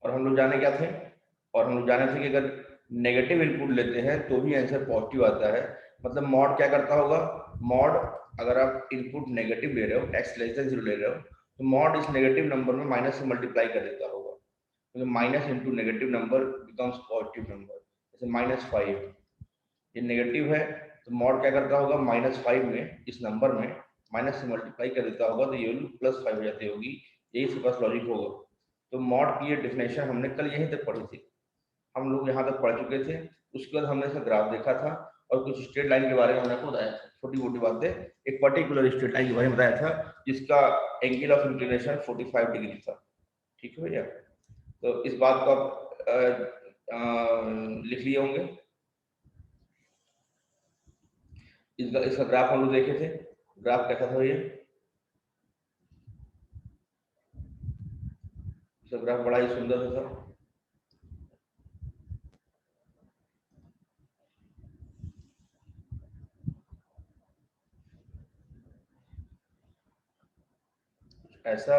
और हम लोग जाने क्या थे, और हम लोग जाने थे कि अगर नेगेटिव इनपुट लेते हैं तो भी आंसर पॉजिटिव आता है। मतलब मॉड क्या करता होगा, मॉड अगर आप इनपुट नेगेटिव ले रहे हो, x लेस देन 0 ले रहे हो, तो मॉड इस नेगेटिव नंबर में माइनस से मल्टीप्लाई कर देता होगा, तो minus into negative number becomes positive number. जैसे -5 ये नेगेटिव है, तो मॉड क्या करता होगा, -5 में इस नंबर में माइनस से मल्टीप्लाई कर देता होगा, तो ये वैल्यू +5 हो जाती होगी। यही इसके पास लॉजिक होगा। तो मॉड की ये डेफिनेशन हमने कल यहीं तक पढ़ी थी, हम लोग यहाँ तक पढ़ चुके थे। उसके बाद हमने इसका ग्राफ देखा था और कुछ स्ट्रेट लाइन के बारे में हमने आपको बताया था, छोटी मोटी बातें। एक पर्टिकुलर स्ट्रेट लाइन के बारे में बताया था जिसका एंगल ऑफ इंक्लिनेशन 45 डिग्री था। ठीक है भैया, तो इस बात को आप लिख लिए होंगे। इसका ग्राफ हम लोग देखे थे, ग्राफ कैसा था ये, इसका ग्राफ बड़ा ही सुंदर था। ऐसा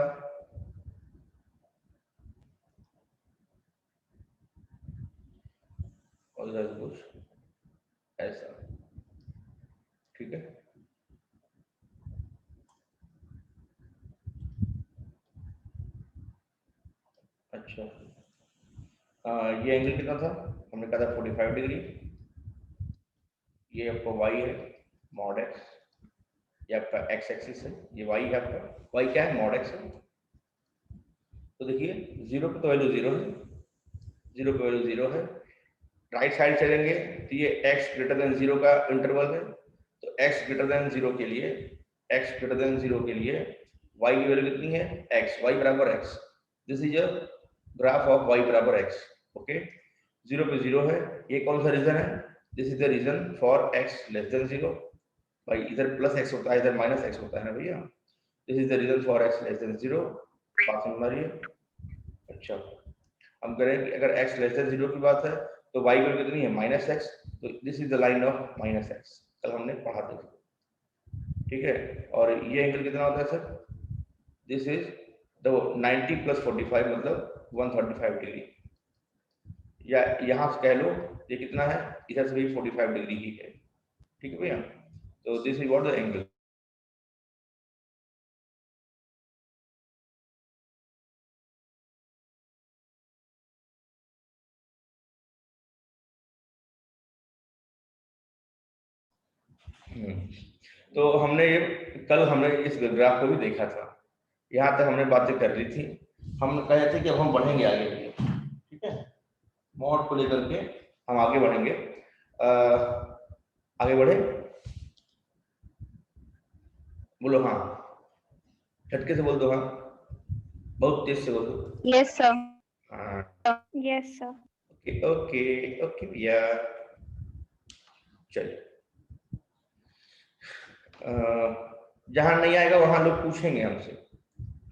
और इधर कुछ ऐसा, ठीक है। अच्छा, ये एंगल कितना था, हमने कहा था 45 डिग्री। ये आपका y है मॉड x, ये आपका x एक्सिस है, ये y है आपका, y क्या है, मॉड x है। तो देखिए 0 पे तो वैल्यू 0 है, 0 पे वैल्यू 0 है। राइट साइड चलेंगे तो ये x ग्रेटर देन 0 का इंटरवल है, तो x ग्रेटर देन 0 के लिए, x ग्रेटर देन 0 के लिए y की वैल्यू कितनी है, x, y बराबर x। This is a graph of y बराबर x। ओके, 0 पे 0 है, ये कौन सा रीजन है, this is the region for x less than 0। भाई इधर प्लस x होता है, इधर माइनस x होता है ना भैया, this is the region for x less than 0। बात समझ आ रही है। अच्छा, हम करें कि अगर x लेस देन 0 की बात है तो y वैल्यू कितनी है, -x, तो this is the line of -x, कल हमने पढ़ा था। ठीक है, और ये एंगल कितना होता है सर, दिस इज द 90 + 45 मतलब 135 डिग्री, या यहाँ से कह लो ये कितना है, इधर से भी 45 डिग्री ही है। ठीक है भैया, तो this is what the angle. तो हमने ये कल हमने इस ग्राफ को भी देखा था, यहाँ तक हमने बातें कर ली थी। हम कहे थे कि अब हम बढ़ेंगे आगे भी, ठीक है, मॉड को लेकर के हम आगे बढ़ेंगे। आगे बढ़े, बोलो हाँ, झटके से बोल दो हाँ, बहुत तेज से बोल दो। Yes sir. हाँ yes sir. Okay okay okay भैया, चलिए। जहाँ नहीं आएगा वहां लोग पूछेंगे हमसे,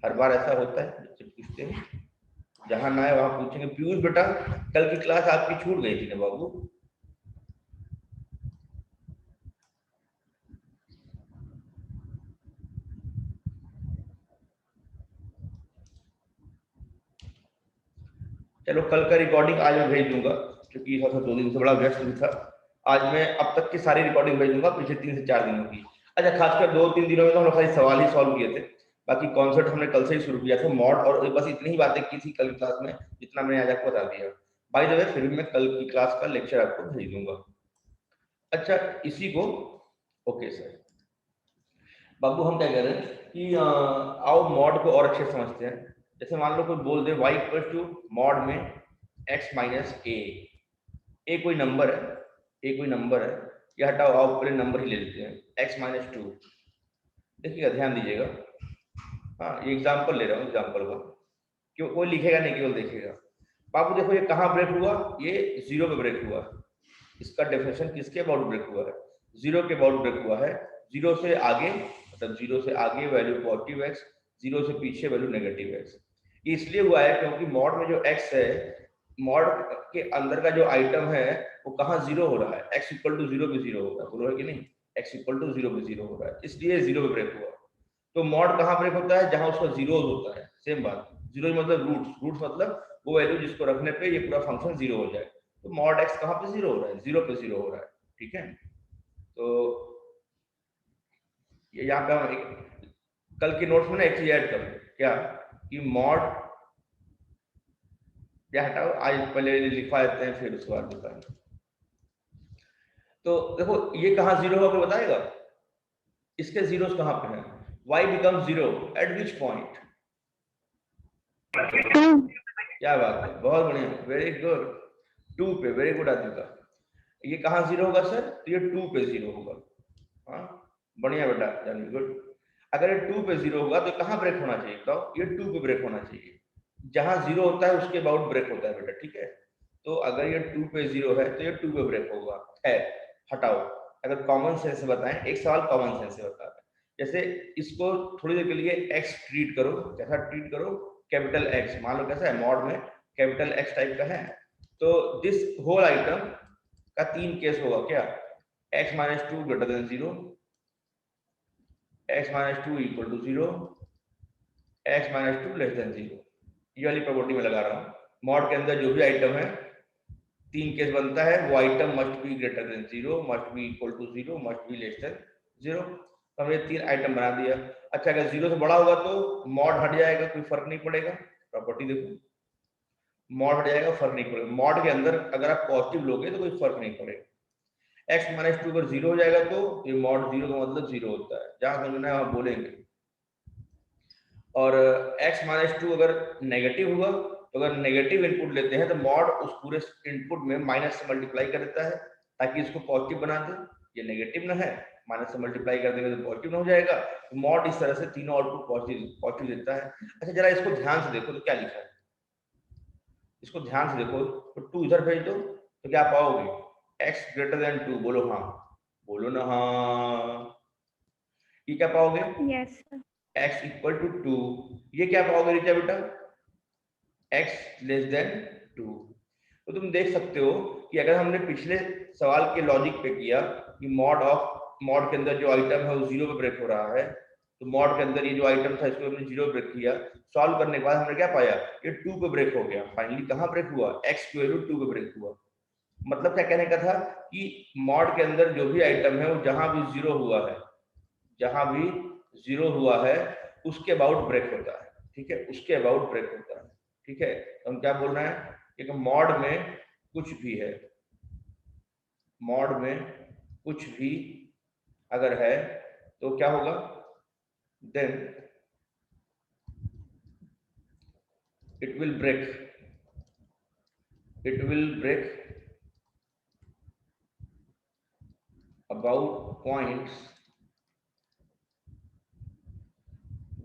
हर बार ऐसा होता है, बच्चे पूछते हैं, जहां ना आए वहां पूछेंगे। पीयूष बेटा कल की क्लास आपकी छूट गई थी ना बाबू, चलो कल का रिकॉर्डिंग आज मैं भेज दूंगा, क्योंकि थोड़ा 2 दिन से बड़ा व्यस्त भी था। आज मैं अब तक की सारी रिकॉर्डिंग भेज दूंगा, पिछले 3 से 4 दिनों की। अच्छा, खासकर 2-3 दिनों में तो हम खाली सवाल ही सॉल्व किए थे, बाकी कॉन्सेप्ट हमने कल से ही शुरू किया था मॉड, और बस इतनी ही बातें की थी कल की क्लास में जितना मैंने आज आपको बता दिया। बाय द वे फिर भी मैं कल की क्लास का लेक्चर आपको भेज दूंगा। अच्छा, इसी को ओके सर, बाबू हम क्या कह रहे हैं कि आओ मॉड को और अच्छे समझते हैं। जैसे मान लो कोई बोल दे y इक्वल टू मॉड में x माइनस ए कोई नंबर है, ए कोई नंबर है, या हटाओ आओ पहले नंबर ही ले लेते हैं x माइनस 2। देखिएगा, ध्यान दीजिएगा, हाँ ये एग्जाम्पल ले रहा हूँ, एग्जाम्पल का, क्यों कोई लिखेगा नहीं, केवल देखेगा। बाबू देखो ये कहाँ ब्रेक हुआ, ये 0 पे ब्रेक हुआ। इसका डेफिनेशन किसके अबाउट ब्रेक हुआ है, 0 के अबाउट ब्रेक हुआ है। 0 से आगे मतलब 0 से आगे वैल्यू पॉजिटिव x, 0 से पीछे वैल्यू नेगेटिव x। ये इसलिए हुआ है क्योंकि मॉड में जो x है, मॉड के अंदर का जो आइटम है वो कहाँ 0 हो रहा है, x इक्वल टू 0 पे 0 हो रहा है, बोलो है कि नहीं, x इक्वल टू 0 पे 0 हो रहा है, इसलिए 0 पे ब्रेक हुआ। तो मॉड कहाँ ब्रेक होता है, जहां उसका जीरो होता है, सेम बात, जीरो मतलब रूट्स, रूट्स मतलब वो वैल्यू जिसको रखने पे ये पूरा फंक्शन जीरो हो जाए। तो मॉड एक्स कहाँ पे जीरो हो रहा है, जीरो पे जीरो हो रहा है, ठीक है। तो ये यहाँ पे हम कल के नोट्स में ना एक चीज ऐड कर दो, क्या कि मॉड, या हटाओ, आज पहले लिखवा देते हैं फिर उसके बाद बताएंगे। तो देखो ये कहाँ जीरो होकर बताएगा, इसके जीरोस कहाँ पे हैं, y become zero eight which point, क्या बात है, बहुत बढ़िया, वेरी गुड, 2 पे, वेरी गुड आदित्य। ये कहाँ जीरो होगा सर, तो ये 2 पे जीरो होगा, हाँ बढ़िया बेटा, यानी गुड। अगर ये 2 पे जीरो होगा तो कहाँ ब्रेक होना चाहिए बताओ, ये 2 पे ब्रेक होना चाहिए, जहां जीरो होता है उसके अबाउट ब्रेक होता है बेटा, ठीक है। तो अगर ये 2 पे जीरो है तो ये 2 पे ब्रेक होगा, है, हटाओ। अगर कॉमन सेंस से बताएं, एक सवाल कॉमन सेंस से बताते हैं, जैसे इसको थोड़ी देर के लिए एक्स ट्रीट करो, कैसा ट्रीट करो, कैपिटल एक्स, मान लो कैसा है, मॉड में कैपिटल एक्स टाइप का है, तो दिस होल आइटम का 3 केस होगा, क्या, x minus two greater than zero, x minus two equal to zero, x minus two less than zero. ये वाली प्रॉपर्टी में लगा रहा हूँ, मॉड के अंदर जो भी आइटम है 3 केस बनता है, वो item must be greater than zero, must be equal to zero, must be less than zero. तो हमने 3 आइटम बना दिया। अच्छा अगर जीरो से बड़ा होगा तो मॉड हट जाएगा, कोई फर्क नहीं पड़ेगा, प्रॉपर्टी देखो, मॉड हट जाएगा, फर्क नहीं पड़ेगा, मॉड के अंदर अगर आप पॉजिटिव लोगे तो कोई फर्क नहीं पड़ेगा। x माइनस टू अगर जीरो हो जाएगा तो ये मॉड जीरो का मतलब जीरो होता है, जहां समझना है वहां बोलेंगे। और x माइनस टू अगर नेगेटिव हुआ, तो अगर नेगेटिव इनपुट लेते हैं तो मॉड उस पूरे इनपुट में माइनस से मल्टीप्लाई कर देता है ताकि इसको पॉजिटिव बना दे, ये नेगेटिव ना है, माइनस से मल्टीप्लाई कर देंगे तो पॉजिटिव ना हो जाएगा, तो मॉड इस तरह से तीनों आउटपुट पॉजिटिव पॉजिटिव देता है। अच्छा जरा इसको ध्यान से देखो तो क्या लिखा है, इसको ध्यान से देखो, तो 2 इधर भेज दो तो क्या पाओगे, x ग्रेटर देन 2, बोलो हाँ, बोलो ना हाँ, ये क्या पाओगे, yes sir, x equal to 2, ये क्या पाओगे रीचा बेटा, x लेस देन 2। तो तुम देख सकते हो कि अगर हमने पिछले सवाल के लॉजिक पे किया कि मॉड के अंदर जो आइटम है वो जीरो पे ब्रेक हो रहा है, तो मॉड के अंदर ये जो आइटम था इसको हमने जीरो ब्रेक किया, सॉल्व करने के बाद हमने क्या पाया, ये 2 पे ब्रेक हो गया, फाइनली कहाँ ब्रेक हुआ, x की वैल्यू 2 पे ब्रेक हुआ। मतलब क्या कहने का था कि मॉड के अंदर जो भी आइटम है वो जहां भी जीरो हुआ है, जहां भी जीरो हुआ है उसके अबाउट ब्रेक होता है, ठीक है, उसके अबाउट ब्रेक होता है, ठीक है। तो हम क्या बोल रहे हैं कि मॉड में कुछ भी है, मॉड में कुछ भी अगर है तो क्या होगा, then it will break, it will break about points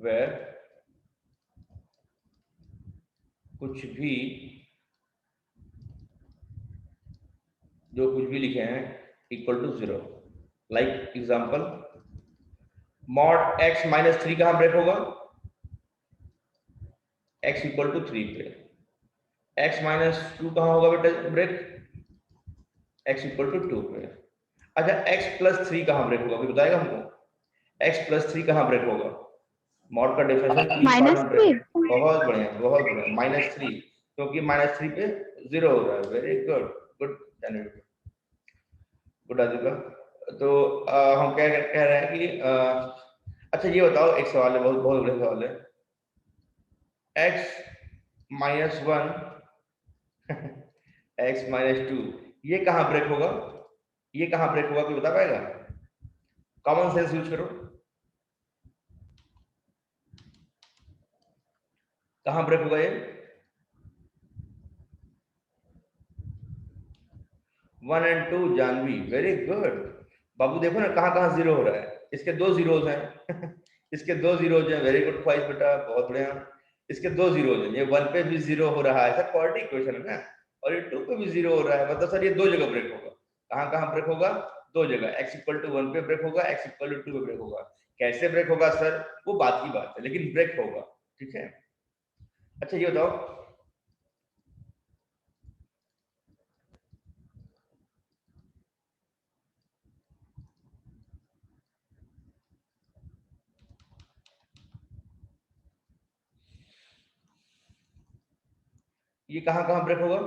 where कुछ भी, जो कुछ भी लिखे हैं equal to zero, like example mod x minus three कहाँ ब्रेक होगा, x इक्वल टू 3 पे, x माइनस टू कहाँ होगा बेटा ब्रेक, x इक्वल टू 2 पे। अच्छा x प्लस थ्री कहाँ ब्रेक होगा, कोई बताएगा हमको, x प्लस थ्री कहाँ ब्रेक होगा, मॉड का डेफिनेशन 3 पार्ट माइनस में थ्री, ब्रेक, बहुत बढ़िया बहुत बढ़िया, माइनस थ्री, क्योंकि माइनस थ्री पे जीरो हो रहा है, very good, good good Aditya. तो हम क्या कह रहे हैं कि अच्छा ये बताओ, एक सवाल है, बहुत बहुत बड़ा सवाल है, x minus one x minus to, ये कहाँ ब्रेक होगा, ये कहाँ ब्रेक होगा, कोई बता पाएगा, कॉमन सेंस यूज करो, कहाँ ब्रेक होगा ये, 1 एंड 2 जानवी, वेरी गुड। बाबू देखो ना कहाँ कहाँ जीरो हो रहा है, इसके 2 जीरोज हैं इसके 2 जीरोज हैं, वेरी गुड ख्वाहिश बेटा, बहुत बढ़िया, इसके 2 जीरोज हैं, ये 1 पे भी जीरो हो रहा है, सर क्वाड्रेटिक इक्वेशन है ना, और ये 2 पे भी जीरो हो रहा है, मतलब सर ये 2 जगह ब्रेक होगा, कहाँ कहाँ ब्रेक होगा, 2 जगह, x इक्वल टू 1 पे ब्रेक होगा, x इक्वल टू 2 पे ब्रेक होगा, कैसे ब्रेक होगा सर वो बात की बात है, लेकिन ब्रेक होगा, ठीक है। अच्छा ये बताओ, ये कहां कहां ब्रेक होगा?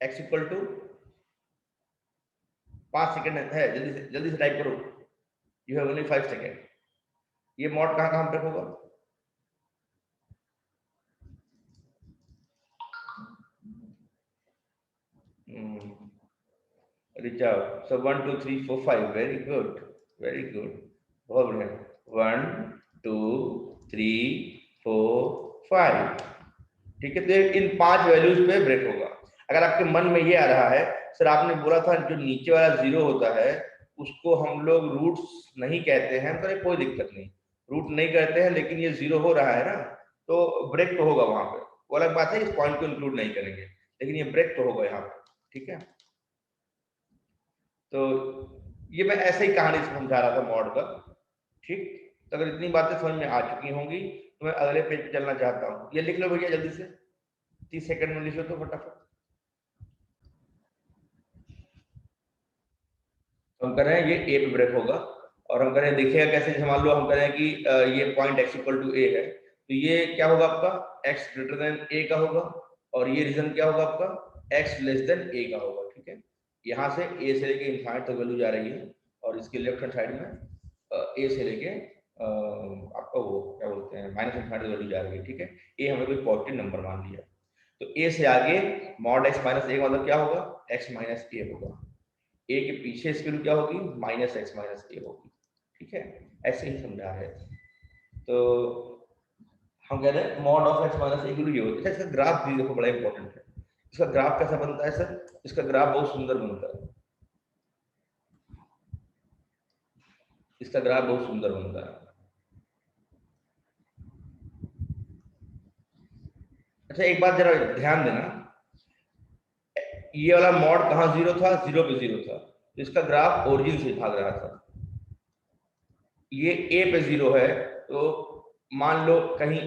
x इक्वल टू 5 सेकंड है, जल्दी से टाइप करो, यू हैव ओनली 5 सेकंड। ये मॉड कहां कहां ब्रेक होगा? ऋचा, सो 1 2 3 4 5, वेरी गुड, वेरी गुड, बहुत बढ़िया। 1 2 3 4 5, ठीक है। तो इन 5 वैल्यूज पे ब्रेक होगा। अगर आपके मन में ये आ रहा है सर आपने बोला था जो नीचे वाला 0 होता है उसको हम लोग रूट्स नहीं कहते हैं, तो कोई दिक्कत नहीं, रूट नहीं करते हैं, लेकिन ये 0 हो रहा है ना, तो ब्रेक तो होगा वहां पे। वो अलग बात है, इस पॉइंट को इंक्लूड नहीं करेंगे, लेकिन ये ब्रेक तो होगा यहाँ पे, ठीक है। तो ये मैं ऐसे ही कहानी समझा रहा था मॉड का, ठीक। तो अगर इतनी बातें समझ में आ चुकी होंगी तो मैं अगले पेज पे चलना चाहता हूँ। ये लिख लो भैया जल्दी से, 30 सेकंड में लिखो तो फटाफट। तो हम कह रहे हैं ये ए पे ब्रेक होगा, और हम कह रहे हैं देखिएगा कैसे, जैसे मान लो हम कह रहे हैं कि ये पॉइंट x इक्वल टू ए है, तो ये क्या होगा आपका x ग्रेटर देन ए का होगा, और ये रीजन क्या होगा आपका x लेस देन ए का होगा, ठीक है। यहाँ से a से लेके इनफाइनाइट तक वैल्यू जा रही है, और इसके लेफ्ट हैंड साइड में a से लेके आपका वो क्या बोलते हैं माइनस इनफाइनाइट वैल्यू जा रही है, ठीक है। a हमने कोई पॉजिटिव नंबर मान लिया, तो a से आगे मॉड x माइनस ए का मतलब क्या होगा, x माइनस ए होगा, ए के पीछे इसकी वैल्यू क्या होगी, माइनस एक्स माइनस ए होगी, ठीक है। ऐसे ही समझा है। तो हम कह रहे हैं मॉड ऑफ एक्स माइनस ए की वैल्यू ये होती है। इसका ग्राफ भी देखो बड़ा इंपॉर्टेंट है। इसका ग्राफ कैसा बनता है सर? इसका ग्राफ बहुत सुंदर बनता है, इसका ग्राफ बहुत सुंदर बनता है। अच्छा एक बात जरा ध्यान देना, ये वाला मॉड कहाँ 0 था, 0 पे 0 था, तो इसका ग्राफ ओरिजिन से भाग रहा था। ये ए पे 0 है, तो मान लो कहीं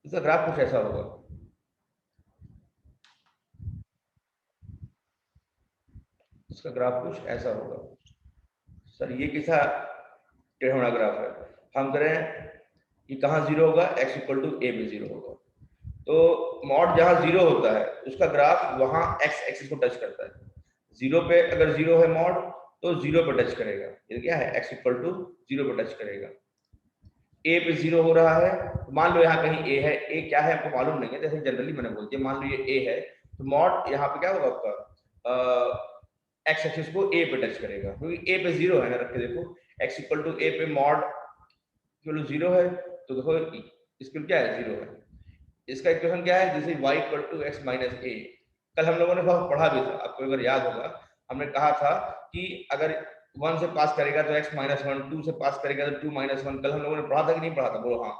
इसका ग्राफ कुछ ऐसा होगा, इसका ग्राफ कुछ ऐसा होगा। सर ये कैसा टेढ़ा ग्राफ है? हम करें ये कहाँ 0 होगा, x इक्वल टू ए पे 0 होगा, तो मॉड जहाँ 0 होता है उसका ग्राफ वहां x एक्सिस को टच करता है। 0 पे अगर 0 है मॉड, तो 0 पे टच करेगा, ये क्या है x इक्वल टू 0 पे टच करेगा। a पे 0 हो रहा है, तो मान लो यहाँ कहीं a है, a क्या है आपको मालूम नहीं है, जैसे जनरली मैंने बोल दिया, मान लो ये a है, तो मॉड यहाँ पे क्या होगा आपका x एक्सिस को a पे टच करेगा, क्योंकि a पे 0 है ना, रख के देखो x इक्वल टू a पे मॉड इक्वल टू 0 है, तो देखो इसके क्या है 0 है। इसका इक्वेशन क्या है, जैसे y equal to X minus A. कल हम लोगों ने बहुत पढ़ा भी था, आपको अगर याद होगा, हमने कहा था कि अगर 1 से पास करेगा तो x माइनस 1, 2 से पास करेगा तो 2 माइनस 1। कल हम लोगों ने पढ़ा था कि नहीं पढ़ा था, बोलो हाँ।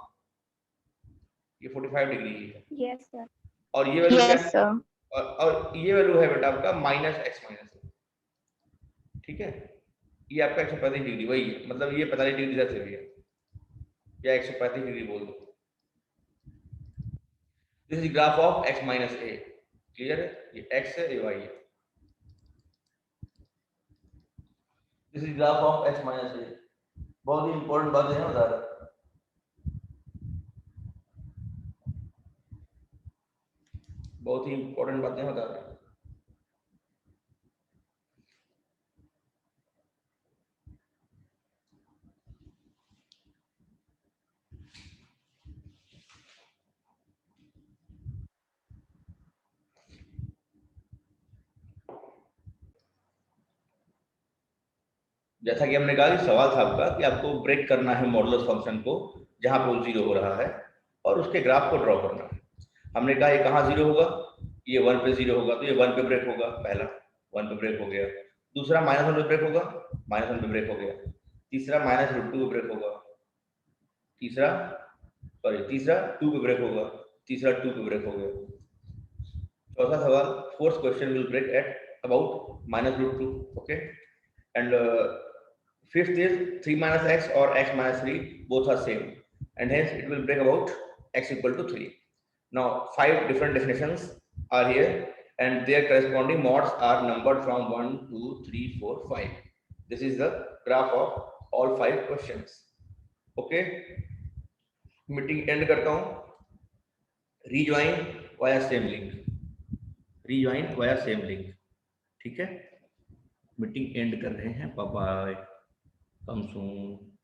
ये 45 डिग्री है। Yes sir. और ये वैल्यू क्या है, और ये वैल्यू है बेटा आपका माइनस एक्स माइनस, ठीक है। ये आपका 135 डिग्री वही है, मतलब ये 45 डिग्री इधर से भी है, या 135 डिग्री बोल दो। This is graph of x minus A, clear है, ये x है ये y है। This is graph of x minus A. बहुत ही इंपॉर्टेंट बात है बता रहा, बहुत ही इंपॉर्टेंट बातें बता रहे हैं। जैसा कि हमने कहा कि सवाल था आपका कि आपको ब्रेक करना है मॉडुलस फंक्शन को जहां पर 0 हो रहा है, और उसके ग्राफ को ड्रॉ करना है। हमने कहा ये कहाँ 0 होगा, ये 1 पे 0 होगा, तो ये 1 पे ब्रेक होगा, पहला 1 पे ब्रेक हो गया। दूसरा -1 पे ब्रेक होगा, -1 पे ब्रेक हो गया। तीसरा -√2 पे ब्रेक होगा, तीसरा 2 पे ब्रेक होगा, तीसरा 2 पे ब्रेक हो गया। चौथा सवाल, fourth question will break at about -√2, okay. And fifth is 3 minus x or x minus 3, both are same, and hence it will break about x equal to 3. Now 5 different definitions are here, and their corresponding mods are numbered from 1 2 3 4 5. This is the graph of all 5 questions. Okay, meeting and करता हूं। Rejoin via same link, rejoin via same link. ठीक है, meeting and कर रहे हैं। Bye bye, कम सून।